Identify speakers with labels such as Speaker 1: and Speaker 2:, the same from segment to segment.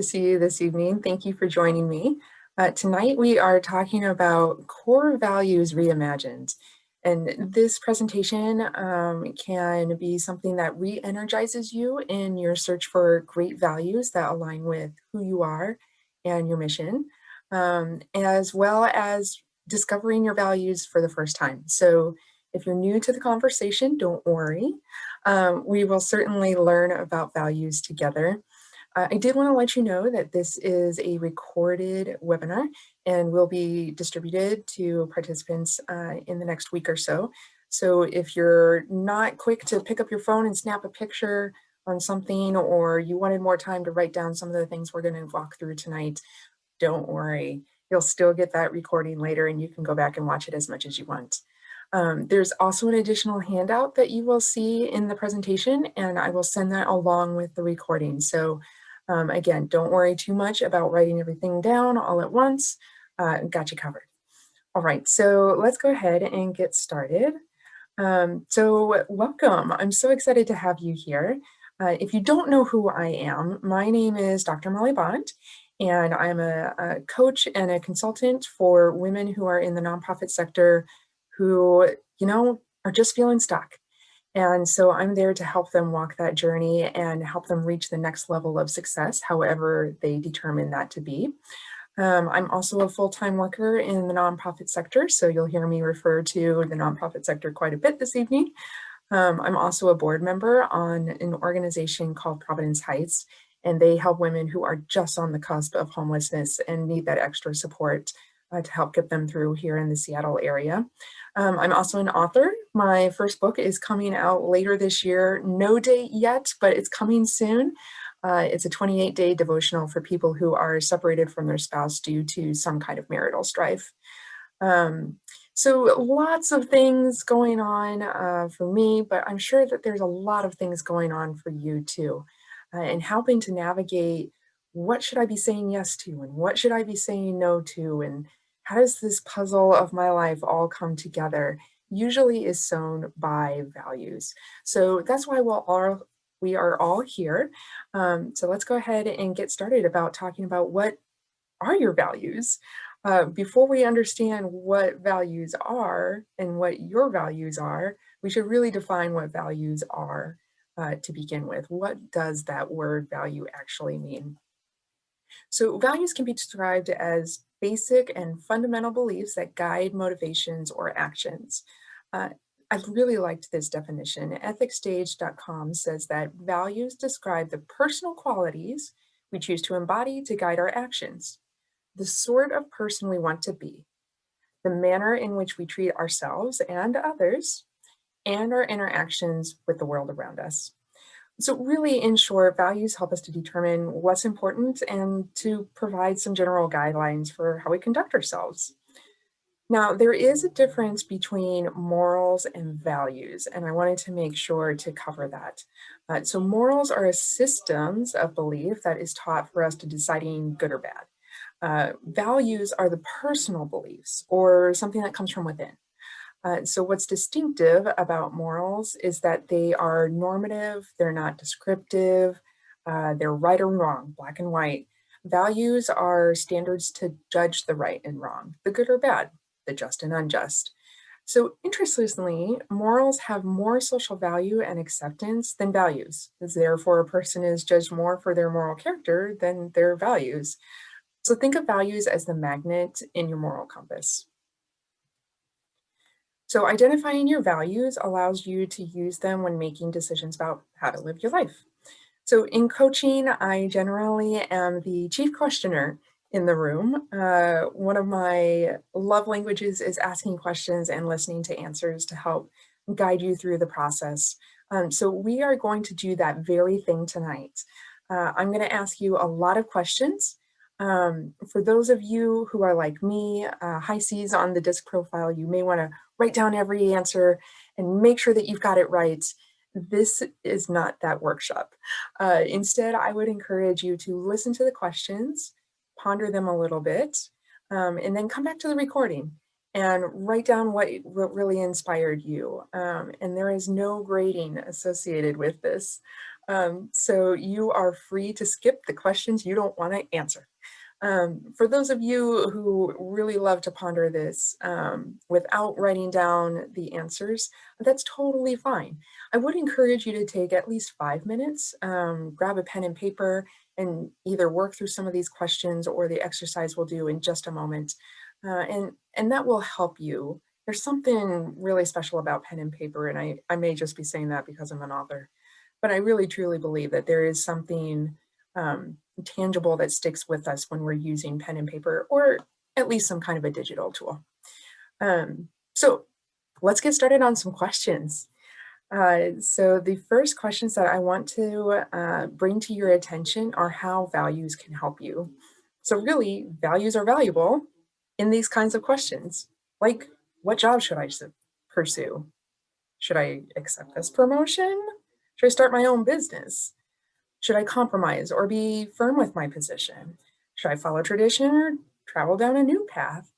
Speaker 1: To see you this evening. Thank you for joining me. Tonight we are talking about core values reimagined. And this presentation can be something that re-energizes you in your search for great values that align with who you are and your mission, as well as discovering your values for the first time. So if you're new to the conversation, don't worry. We will certainly learn about values together. I did want to let you know that this is a recorded webinar and will be distributed to participants in the next week or so. So if you're not quick to pick up your phone and snap a picture on something, or you wanted more time to write down some of the things we're going to walk through tonight, don't worry. You'll still get that recording later and you can go back and watch it as much as you want. There's also an additional handout that you will see in the presentation, and I will send that along with the recording. So again, don't worry too much about writing everything down all at once. Got you covered. All right, so let's go ahead and get started. So welcome. I'm so excited to have you here. If you don't know who I am, my name is Dr. Molly Bond, and I'm a coach and a consultant for women who are in the nonprofit sector who, are just feeling stuck. And so I'm there to help them walk that journey and help them reach the next level of success, however they determine that to be. I'm also a full-time worker in the nonprofit sector, so you'll hear me refer to the nonprofit sector quite a bit this evening. I'm also a board member on an organization called Providence Heights, and they help women who are just on the cusp of homelessness and need that extra support to help get them through here in the Seattle area. I'm also an author. My first book is coming out later this year. No date yet, but it's coming soon. It's a 28-day devotional for people who are separated from their spouse due to some kind of marital strife. So lots of things going on for me, but I'm sure that there's a lot of things going on for you too. And helping to navigate, what should I be saying yes to and what should I be saying no to, and how does this puzzle of my life all come together, usually is sewn by values. So that's why we are all here. So let's go ahead and get started about talking about what are your values. Before we understand what values are and what your values are, we should really define what values are to begin with. What does that word value actually mean? So values can be described as basic and fundamental beliefs that guide motivations or actions. Uh, I really liked this definition. Ethicstage.com says that values describe the personal qualities we choose to embody to guide our actions, the sort of person we want to be, the manner in which we treat ourselves and others, and our interactions with the world around us. So really, in short, values help us to determine what's important and to provide some general guidelines for how we conduct ourselves. Now, there is a difference between morals and values, and I wanted to make sure to cover that. So morals are a systems of belief that is taught for us to deciding good or bad. Values are the personal beliefs or something that comes from within. So what's distinctive about morals is that they are normative, they're not descriptive, they're right or wrong, black and white. Values are standards to judge the right and wrong, the good or bad, the just and unjust. So interestingly, morals have more social value and acceptance than values. Therefore, a person is judged more for their moral character than their values. So think of values as the magnet in your moral compass. So identifying your values allows you to use them when making decisions about how to live your life. So in coaching, I generally am the chief questioner in the room. One of my love languages is asking questions and listening to answers to help guide you through the process. So we are going to do that very thing tonight. I'm going to ask you a lot of questions. For those of you who are like me, high C's on the disc profile, you may want to write down every answer and make sure that you've got it right. This is not that workshop. Instead, I would encourage you to listen to the questions, ponder them a little bit, and then come back to the recording and write down what really inspired you. And there is no grading associated with this. So you are free to skip the questions you don't want to answer. For those of you who really love to ponder this without writing down the answers, that's totally fine. I would encourage you to take at least 5 minutes, grab a pen and paper, and either work through some of these questions or the exercise we'll do in just a moment. And that will help you. There's something really special about pen and paper, and I may just be saying that because I'm an author, but I really truly believe that there is something tangible that sticks with us when we're using pen and paper, or at least some kind of a digital tool. So let's get started on some questions. So the first questions that I want to bring to your attention are how values can help you. So really, values are valuable in these kinds of questions, like what job should I pursue? Should I accept this promotion? Should I start my own business? Should I compromise or be firm with my position? Should I follow tradition or travel down a new path?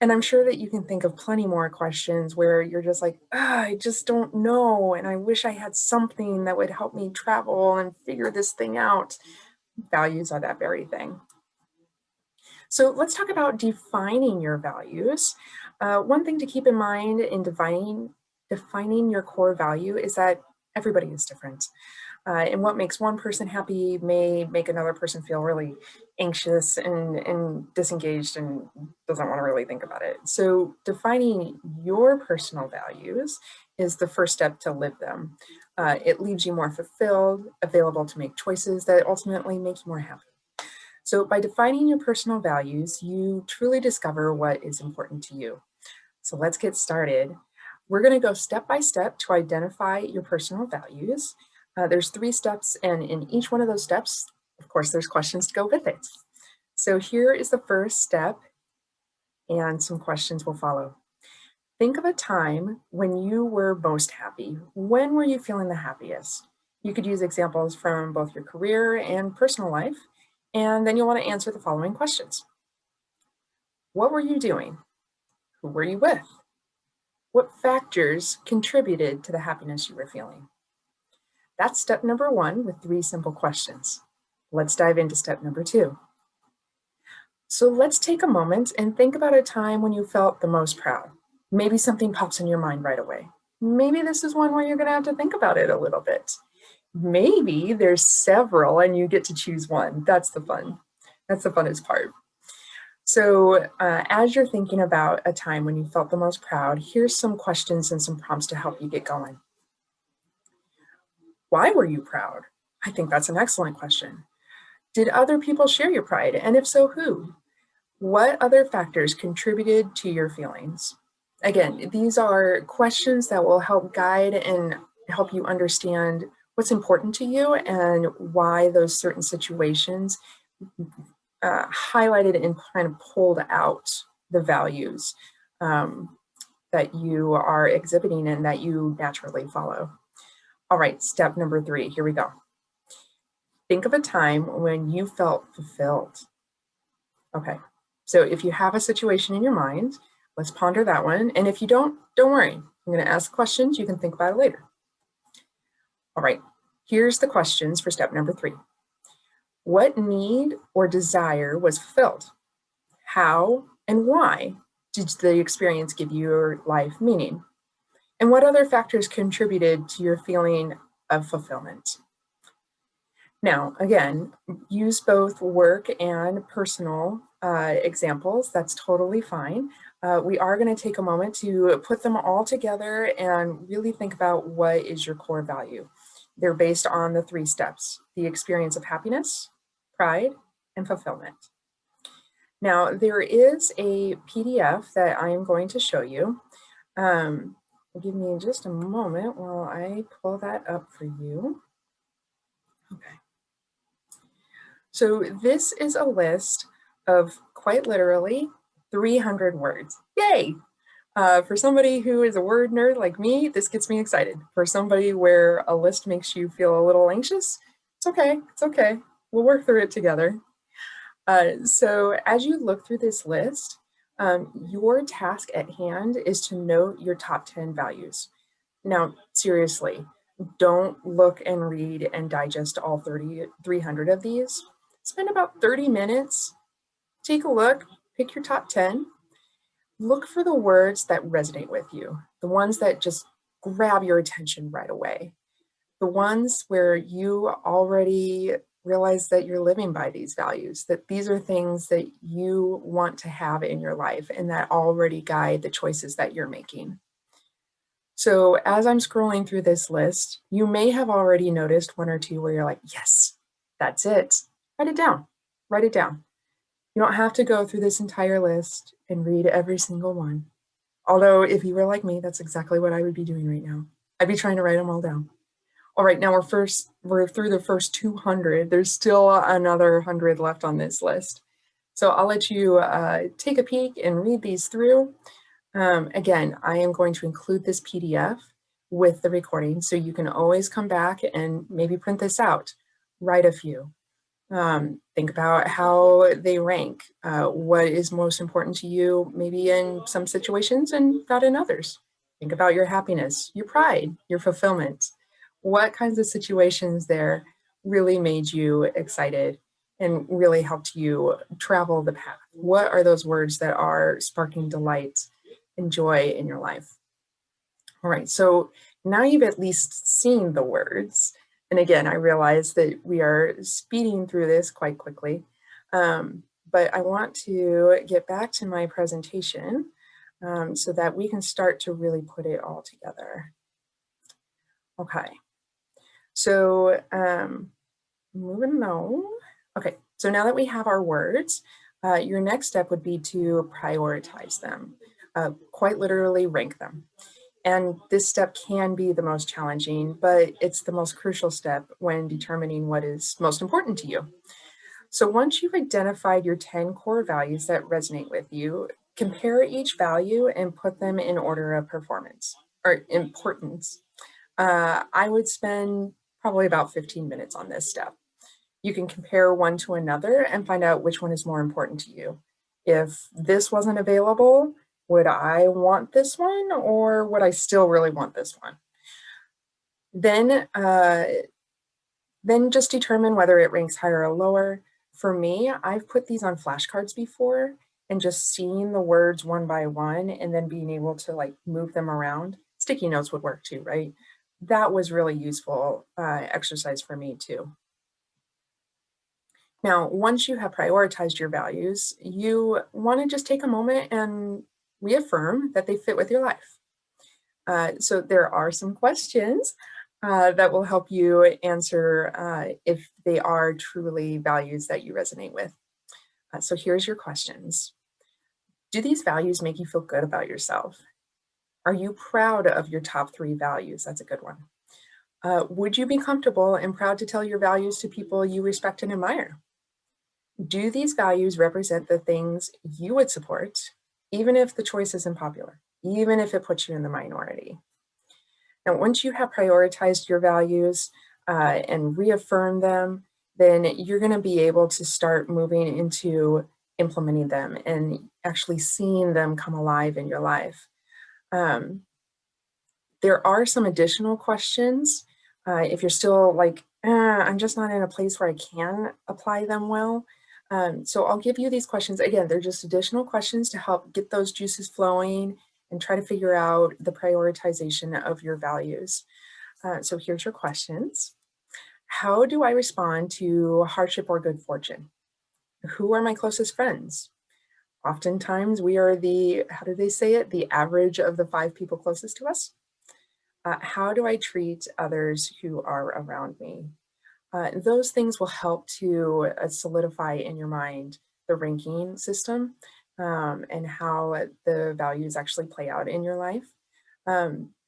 Speaker 1: And I'm sure that you can think of plenty more questions where you're just like, I just don't know. And I wish I had something that would help me travel and figure this thing out. Values are that very thing. So let's talk about defining your values. One thing to keep in mind in defining your core value is that everybody is different. And what makes one person happy may make another person feel really anxious and disengaged and doesn't want to really think about it. So defining your personal values is the first step to live them. It leaves you more fulfilled, available to make choices that ultimately make you more happy. So by defining your personal values, you truly discover what is important to you. So let's get started. We're going to go step by step to identify your personal values. There's 3 steps, and in each one of those steps, of course, there's questions to go with it. So here is the first step, and some questions will follow. Think of a time when you were most happy. When were you feeling the happiest? You could use examples from both your career and personal life, and then you'll want to answer the following questions. What were you doing? Who were you with? What factors contributed to the happiness you were feeling? That's step number 1 with 3 simple questions. Let's dive into step number 2. So let's take a moment and think about a time when you felt the most proud. Maybe something pops in your mind right away. Maybe this is one where you're going to have to think about it a little bit. Maybe there's several and you get to choose one. That's the fun. That's the funnest part. So as you're thinking about a time when you felt the most proud, here's some questions and some prompts to help you get going. Why were you proud? I think that's an excellent question. Did other people share your pride? And if so, who? What other factors contributed to your feelings? Again, these are questions that will help guide and help you understand what's important to you and why those certain situations highlighted and kind of pulled out the values that you are exhibiting and that you naturally follow. All right, step number 3, here we go. Think of a time when you felt fulfilled. Okay, so if you have a situation in your mind, let's ponder that one. And if you don't worry. I'm going to ask questions. You can think about it later. All right, here's the questions for step number 3. What need or desire was fulfilled? How and why did the experience give your life meaning? And what other factors contributed to your feeling of fulfillment? Now, again, use both work and personal examples. That's totally fine. We are going to take a moment to put them all together and really think about what is your core value. They're based on the 3 steps: the experience of happiness, pride, and fulfillment. Now, there is a PDF that I am going to show you. Give me just a moment while I pull that up for you. Okay. So this is a list of quite literally 300 words. Yay! For somebody who is a word nerd like me, this gets me excited. For somebody where a list makes you feel a little anxious, it's okay. It's okay. We'll work through it together. So as you look through this list, your task at hand is to note your top 10 values. Now, seriously, Don't look and read and digest all 300 of these. Spend about 30 minutes, take a look, pick your top 10, look for the words that resonate with you, the ones that just grab your attention right away, the ones where you already realize that you're living by these values, that these are things that you want to have in your life and that already guide the choices that you're making. So as I'm scrolling through this list, you may have already noticed one or two where you're like, yes, that's it. Write it down. Write it down. You don't have to go through this entire list and read every single one. Although if you were like me, that's exactly what I would be doing right now. I'd be trying to write them all down. All right, now we're through the first 200. There's still another 100 left on this list. So I'll let you take a peek and read these through. Again, I am going to include this PDF with the recording, so you can always come back and maybe print this out, write a few. Think about how they rank, what is most important to you, maybe in some situations and not in others. Think about your happiness, your pride, your fulfillment. What kinds of situations there really made you excited and really helped you travel the path? What are those words that are sparking delight and joy in your life? All right, so now you've at least seen the words. And again, I realize that we are speeding through this quite quickly, but I want to get back to my presentation so that we can start to really put it all together. Okay, so moving on. Okay, so now that we have our words, your next step would be to prioritize them, quite literally rank them. And this step can be the most challenging, but it's the most crucial step when determining what is most important to you. So once you've identified your 10 core values that resonate with you, compare each value and put them in order of performance or importance. I would spend probably about 15 minutes on this step. You can compare one to another and find out which one is more important to you. If this wasn't available, would I want this one or would I still really want this one? Then, then just determine whether it ranks higher or lower. For me, I've put these on flashcards before and just seeing the words one by one and then being able to like move them around. Sticky notes would work too, right? That was really useful exercise for me too. Now, once you have prioritized your values, you want to just take a moment and reaffirm that they fit with your life. So there are some questions that will help you answer if they are truly values that you resonate with. So here's your questions. Do these values make you feel good about yourself? Are you proud of your top 3 values? That's a good one. Would you be comfortable and proud to tell your values to people you respect and admire? Do these values represent the things you would support, even if the choice isn't popular, even if it puts you in the minority? Now, once you have prioritized your values and reaffirmed them, then you're going to be able to start moving into implementing them and actually seeing them come alive in your life. Um, there are some additional questions. If you're still like, I'm just not in a place where I can apply them well. So I'll give you these questions. Again, they're just additional questions to help get those juices flowing and try to figure out the prioritization of your values. So here's your questions. How do I respond to hardship or good fortune? Who are my closest friends? Oftentimes we are the, how do they say it? The average of the 5 people closest to us. How do I treat others who are around me? Those things will help to solidify in your mind the ranking system and how the values actually play out in your life.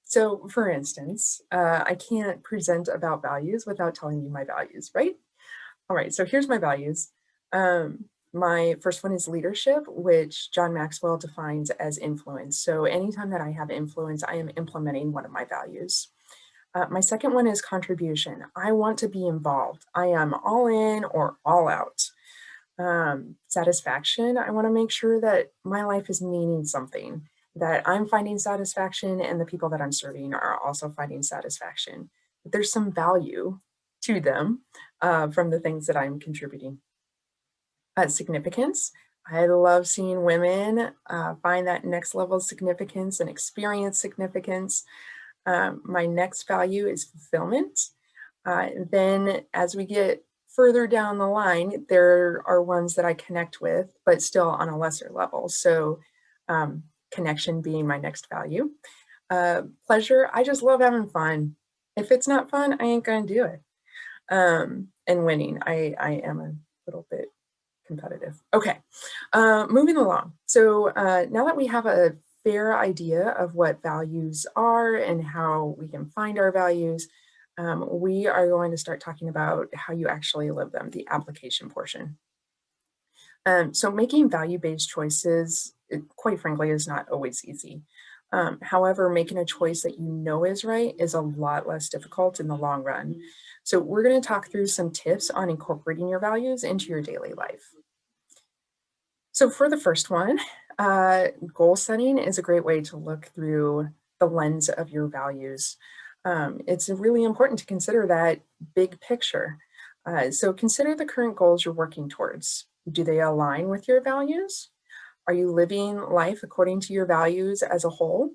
Speaker 1: So for instance, I can't present about values without telling you my values, right? All right, so here's my values. My first one is leadership, which John Maxwell defines as influence. So anytime that I have influence, I am implementing one of my values. My second one is contribution. I want to be involved. I am all in or all out. Satisfaction. I want to make sure that my life is meaning something, that I'm finding satisfaction and the people that I'm serving are also finding satisfaction. but there's some value to them from the things that I'm contributing. Significance. I love seeing women find that next level of significance and experience significance. My next value is fulfillment. Then as we get further down the line, there are ones that I connect with, but still on a lesser level. So connection being my next value. Pleasure, I just love having fun. If it's not fun, I ain't gonna do it. And winning, I am a little bit competitive. Okay, moving along. So now that we have a fair idea of what values are and how we can find our values, we are going to start talking about how you actually live them, the application portion. So making value-based choices, quite frankly, is not always easy. However, making a choice that you know is right is a lot less difficult in the long run. So we're going to talk through some tips on incorporating your values into your daily life. So for the first one, goal setting is a great way to look through the lens of your values. It's really important to consider that big picture. So consider the current goals you're working towards. Do they align with your values? Are you living life according to your values as a whole?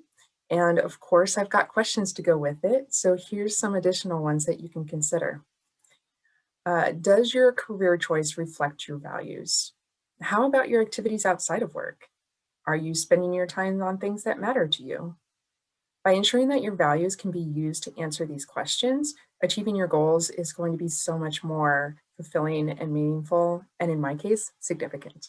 Speaker 1: And of course, I've got questions to go with it. So here's some additional ones that you can consider. Does your career choice reflect your values? How about your activities outside of work? Are you spending your time on things that matter to you? By ensuring that your values can be used to answer these questions, achieving your goals is going to be so much more fulfilling and meaningful, and in my case, significant.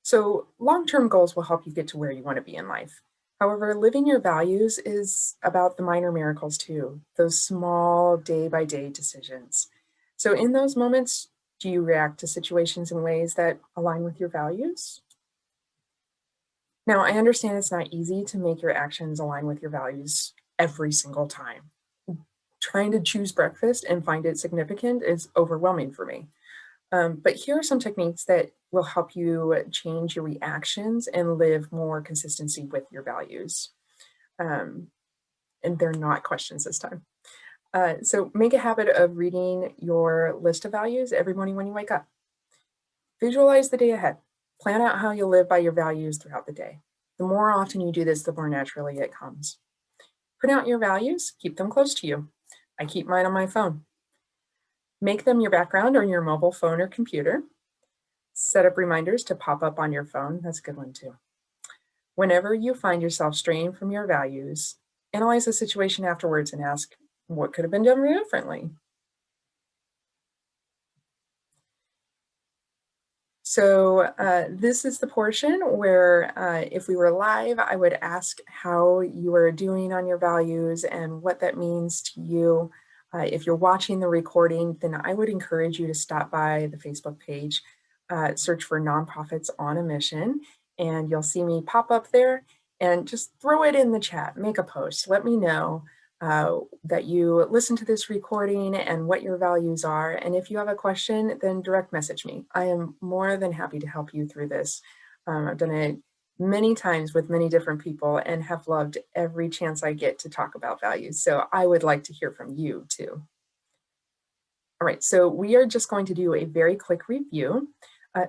Speaker 1: So long-term goals will help you get to where you want to be in life. However, living your values is about the minor miracles too, those small day-by-day decisions. So in those moments, do you react to situations in ways that align with your values? Now, I understand it's not easy to make your actions align with your values every single time. Trying to choose breakfast and find it significant is overwhelming for me. But here are some techniques that will help you change your reactions and live more consistency with your values. Um, and they're not questions this time. So make a habit of reading your list of values every morning when you wake up. Visualize the day ahead. Plan out how you'll live by your values throughout the day. The more often you do this, the more naturally it comes. Print out your values, keep them close to you. I keep mine on my phone. Make them your background on your mobile phone or computer. Set up reminders to pop up on your phone. That's a good one too. Whenever you find yourself straying from your values, analyze the situation afterwards and ask, what could have been done differently? So this is the portion where if we were live, I would ask how you are doing on your values and what that means to you. If you're watching the recording, then I would encourage you to stop by the Facebook page, search for Nonprofits on a Mission, and you'll see me pop up there, and just throw it in the chat, make a post, let me know that you listen to this recording and what your values are. And if you have a question, then direct message me. I am more than happy to help you through this. I've done it many times with many different people and have loved every chance I get to talk about values. So I would like to hear from you too. All right, so we are just going to do a very quick review.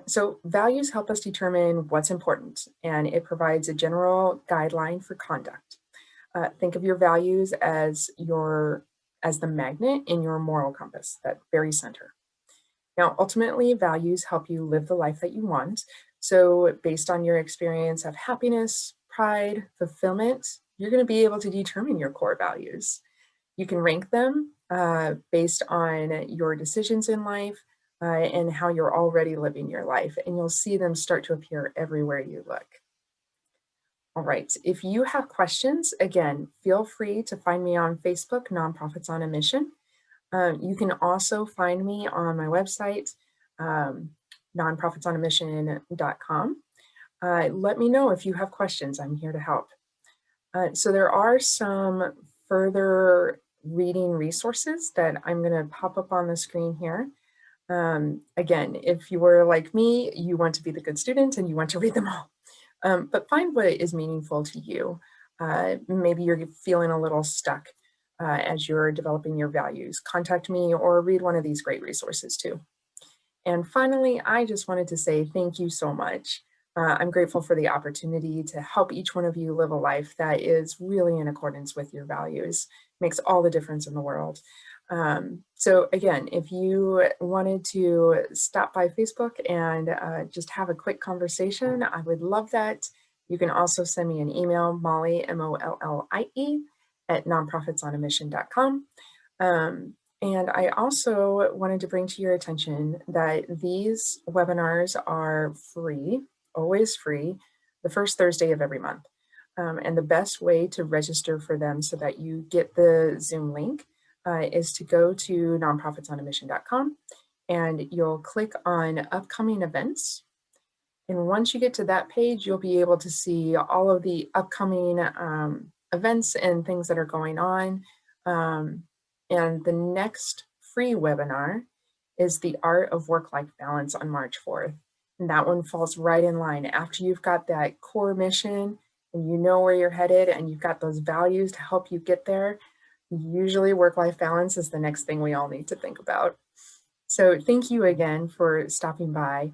Speaker 1: So values help us determine what's important, and it provides a general guideline for conduct. Think of your values as the magnet in your moral compass, that very center. Now, ultimately, values help you live the life that you want. So based on your experience of happiness, pride, fulfillment, you're going to be able to determine your core values. You can rank them based on your decisions in life and how you're already living your life, and you'll see them start to appear everywhere you look. All right, if you have questions, again, feel free to find me on Facebook, Nonprofits on a Mission. You can also find me on my website, nonprofitsonamission.com. Let me know if you have questions. I'm here to help. So there are some further reading resources that I'm going to pop up on the screen here. Again, if you were like me, you want to be the good student and you want to read them all. But find what is meaningful to you. maybe you're feeling a little stuck as you're developing your values, contact me or read one of these great resources too. And finally, I just wanted to say thank you so much. I'm grateful for the opportunity to help each one of you live a life that is really in accordance with your values. Makes all the difference in the world. So again, if you wanted to stop by Facebook and just have a quick conversation, I would love that. You can also send me an email, Mollie, MOLLIE, at nonprofitsonamission.com. And I also wanted to bring to your attention that these webinars are free, always free, the first Thursday of every month. And the best way to register for them so that you get the Zoom link is to go to nonprofitsonamission.com and you'll click on upcoming events. And once you get to that page, you'll be able to see all of the upcoming events and things that are going on. And the next free webinar is the Art of Work-Life Balance on March 4th. And that one falls right in line after you've got that core mission and you know where you're headed and you've got those values to help you get there. Usually work-life balance is the next thing we all need to think about. So thank you again for stopping by.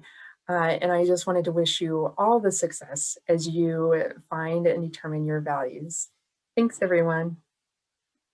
Speaker 1: And I just wanted to wish you all the success as you find and determine your values. Thanks, everyone.